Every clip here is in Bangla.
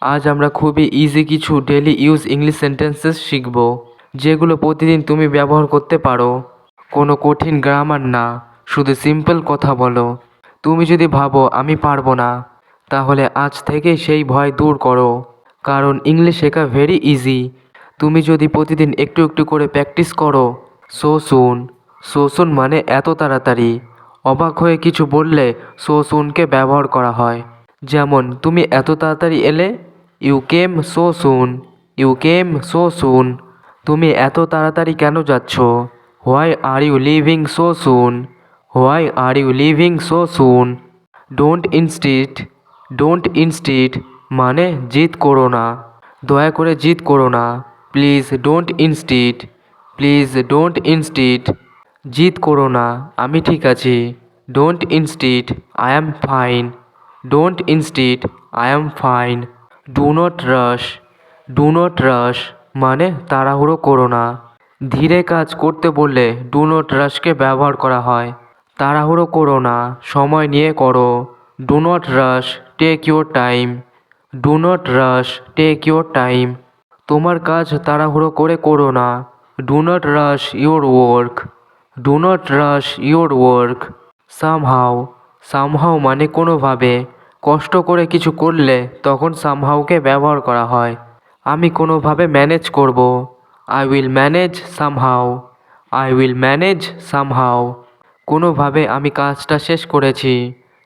আজ আমরা খুবই ইজি কিছু ডেলি ইউজ ইংলিশ সেন্টেন্সেস শিখব, যেগুলো প্রতিদিন তুমি ব্যবহার করতে পারো। কোনো কঠিন গ্রামার না, শুধু সিম্পল কথা বলো। তুমি যদি ভাবো আমি পারবো না, তাহলে আজ থেকে সেই ভয় দূর করো, কারণ ইংলিশ শেখা ভেরি ইজি। তুমি যদি প্রতিদিন একটু একটু করে প্র্যাকটিস করো। সো সুন মানে এত তাড়াতাড়ি। অবাক হয়ে কিছু বললে সো সুনকে ব্যবহার করা হয়। যেমন তুমি এত তাড়াতাড়ি এলে, you came so soon. You came so soon. তুমি এত তাড়াতাড়ি কেন যাচ্ছ? Why are you leaving so soon? Why are you leaving so soon? Don't insist মানে জিদ করো না, দয়া করে জিদ করো না। প্লিজ ডোন্ট ইনস্টিট জিদ করো না, আমি ঠিক আছি। Don't insist, I am fine. Don't insist, I am fine. Do not rush মানে তাড়াহুড়ো করো না। ধীরে কাজ করতে বললে ডু নট রাশকে ব্যবহার করা হয়। তাড়াহুড়ো করো না, সময় নিয়ে করো। Do not rush, take your time. Do not rush, take your time. তোমার কাজ তাড়াহুড়ো করে করো না। Do not rush your work. Do not rush your work. Somehow মানে কোনোভাবে। কষ্ট করে কিছু করলে তখন সামহাউকে ব্যবহার করা হয়। আমি কোনোভাবে ম্যানেজ করব। I will manage somehow. I will manage somehow. কোনোভাবে আমি কাজটা শেষ করেছি।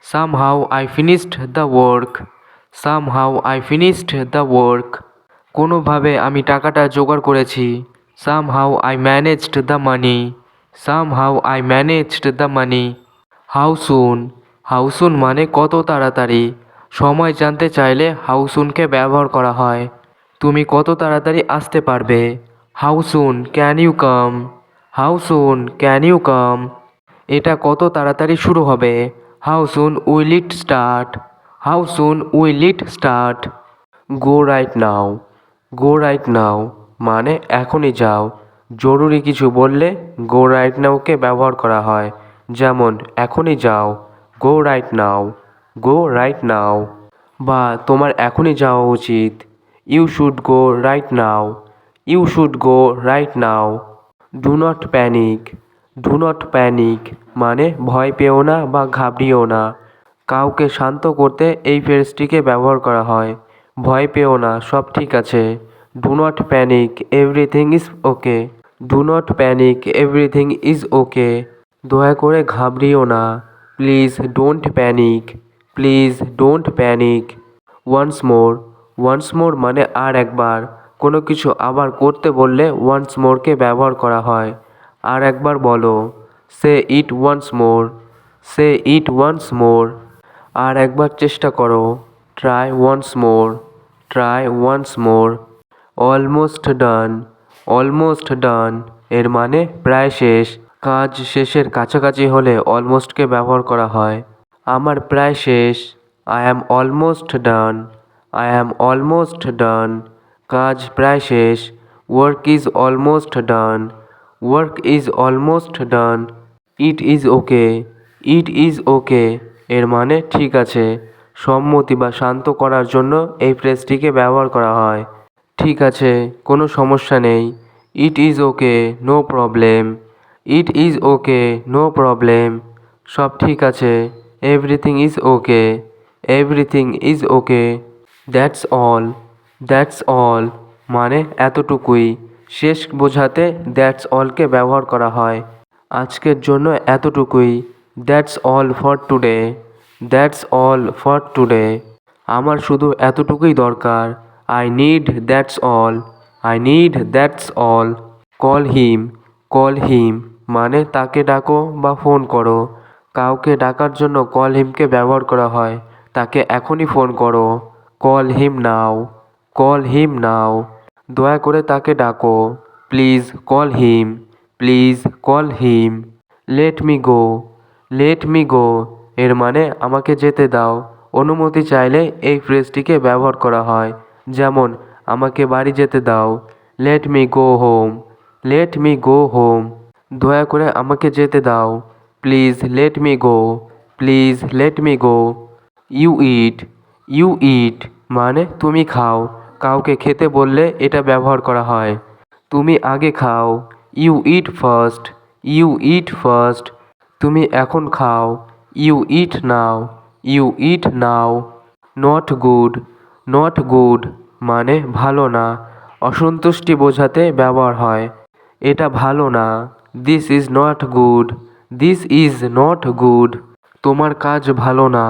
Somehow I finished the work. Somehow I finished the work. কোনোভাবে আমি টাকাটা জোগাড় করেছি। Somehow I managed the money. Somehow I managed the money. How soon মানে কত তাড়াতাড়ি। সময় জানতে চাইলে হাউ সুনকে ব্যবহার করা হয়। তুমি কত তাড়াতাড়ি আসতে পারবে? How soon can you come? How soon can you come? এটা কত তাড়াতাড়ি শুরু হবে? How soon will it start? How soon will it start? Go right now মানে এখনই যাও। জরুরি কিছু বললে গো রাইট নাওকে ব্যবহার করা হয়। যেমন এখনই যাও, গো রাইট নাও। গো রাইট নাও। বা তোমার এখনই যাওয়া উচিত। You should go right now. You should go right now. Do not panic মানে ভয় পেও না বা ঘাবড়িও না। কাউকে শান্ত করতে এই ফ্রেজটিকে ব্যবহার করা হয়। ভয় পেও না, সব ঠিক আছে। Do not panic, everything is okay. Do not panic, everything is okay. দয়া করে ঘাবড়িও না। Please don't panic. Please don't panic. Once more মানে আর একবার। কোনো কিছু আবার করতে বললে ওয়ান্স মোরকে ব্যবহার করা হয়। আর একবার বলো। সে it once more. Say it once more. আর একবার চেষ্টা করো। Try once more. Try once more. Almost done এর মানে প্রায় শেষ। কাজ শেষের কাছাকাছি হলে অলমোস্টকে ব্যবহার করা হয়। আমার প্রায় শেষ। I am almost done. I am almost ডান। কাজ প্রায় শেষ। Work is almost done. Work is almost done. It is okay. It is ওকে এর মানে ঠিক আছে। সম্মতি বা শান্ত করার জন্য এই ফ্রেজটিকে ব্যবহার করা হয়। ঠিক আছে, কোনো সমস্যা নেই। It is okay, no problem. It is okay, no problem. সব ঠিক আছে। Everything is okay. Everything is okay. That's all. That's all মানে এতটুকুই। শেষ বোঝাতে দ্যাটস অলকে ব্যবহার করা হয়। আজকের জন্য এতটুকুই। That's all for today. That's all for today. আমার শুধু এতটুকুই দরকার। I need that's all. I need that's all. Call him মানে তাকে ডাকো বা ফোন করো। কাউকে ডাকার জন্য কল হিমকে ব্যবহার করা হয়। তাকে এখনই ফোন করো। কল হিম নাও। কল হিম নাও। দয়া করে তাকে ডাকো। Please call him. Please call him. Late me go. Late me গো এর মানে আমাকে যেতে দাও। অনুমতি চাইলে এই ফ্রেজটিকে ব্যবহার করা হয়। যেমন আমাকে বাড়ি যেতে দাও। Let me go home. Let me go home. দয়া করে আমাকে যেতে দাও। Please let me go. Please let me go. You eat. You eat মানে তুমি খাও, কাউকে খেতে বললে এটা ব্যবহার করা হয়। তুমি আগে খাও, you eat first, you eat first. তুমি এখন খাও, you eat now, you eat now. Not good, not good মানে ভালো না, অসন্তুষ্টি বোঝাতে ব্যবহার হয়। এটা ভালো না, this is not good, this is not good. তোমার কাজ ভালো না,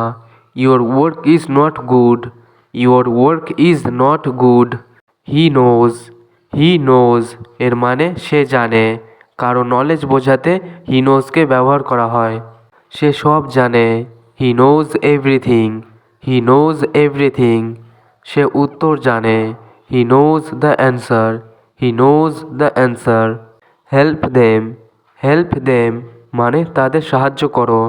your work is not good, your work is not good. He knows, he knows এর মানে সে জানে, কারো নলেজ বোঝাতে হি নোজকে ব্যবহার করা হয়। সে সব জানে, he knows everything, he knows everything. সে উত্তর জানে, he knows the answer, he knows the answer. Help them, help them মানে তাদের সাহায্য করো,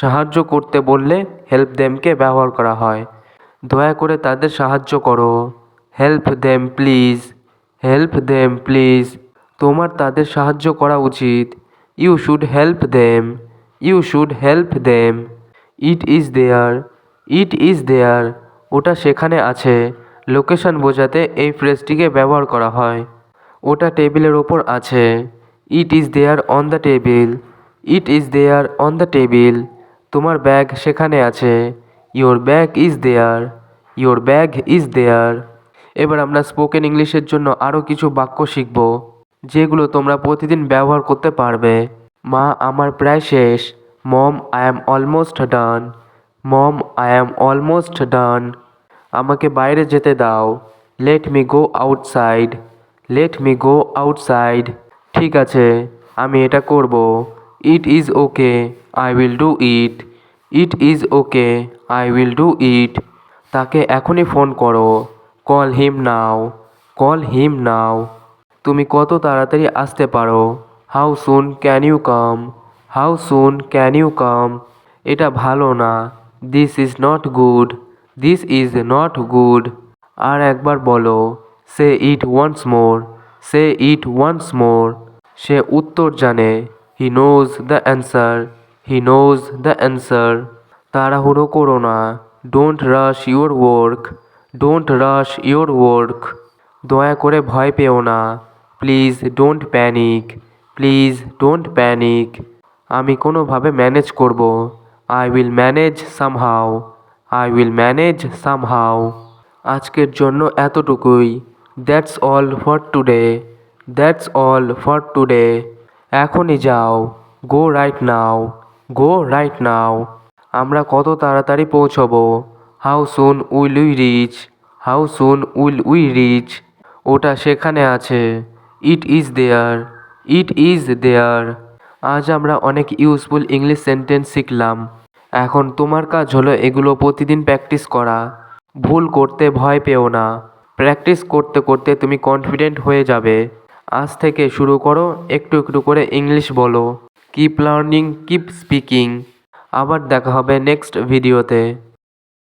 সাহায্য করতে বললে হেল্প দেমকে ব্যবহার করা হয়। দয়া করে তাদের সাহায্য করো, help them please, help them please. তোমার তাদের সাহায্য করা উচিত, you should help them, you should help them. It is there, it is there ওটা সেখানে আছে, লোকেশন বোঝাতে এই ফ্রেজটিকে ব্যবহার করা হয়। ওটা টেবিলের ওপর আছে, it is there on the table, it is there on the table. তোমার ব্যাগ সেখানে আছে, your bag is there, your bag is there. এবার আমরা স্পোকেন ইংলিশের জন্য আরও কিছু বাক্য শিখব, যেগুলো তোমরা প্রতিদিন ব্যবহার করতে পারবে। মা আমার প্রায় শেষ, mom I am almost done, mom I am almost done. আমাকে বাইরে যেতে দাও, let me go outside, let me go outside. ঠিক আছে, আমি এটা করব, it is okay I will do it, it is okay I will do it. তাকে এখনই ফোন করো, কল হিম নাও, কল হিম নাও। তুমি কত তাড়াতাড়ি আসতে পারো, how soon can you come, how soon can you come. এটা ভালো না, this is not good, this is not good. আর একবার বলো, সে it once more, say it once more. সে উত্তর জানে, he knows the answer, he knows the answer. তাড়াহুড়ো করো না, don't rush your work, don't rush your work. দয়া করে ভয় পেও না, please don't panic, please don't panic. আমি কোনোভাবে ম্যানেজ করব, I will manage somehow, I will manage somehow. আজকের জন্য এতটুকুই, that's all for today, that's all for today. এখনই যাও, গো রাইট নাও, গো রাইট নাও। আমরা কত তাড়াতাড়ি পৌঁছবো, how soon will we reach, how soon will we reach. ওটা সেখানে আছে, it is there, it is দেয়ার। আজ আমরা অনেক ইউজফুল ইংলিশ সেন্টেন্স শিখলাম। এখন তোমার কাজ হলো এগুলো প্রতিদিন প্র্যাকটিস করা। ভুল করতে ভয় পেও না, প্র্যাকটিস করতে করতে তুমি কনফিডেন্ট হয়ে যাবে। আজ থেকে শুরু করো, একটু একটু করে ইংলিশ বলো। Keep learning, keep speaking. আবার দেখা হবে নেক্সট ভিডিওতে।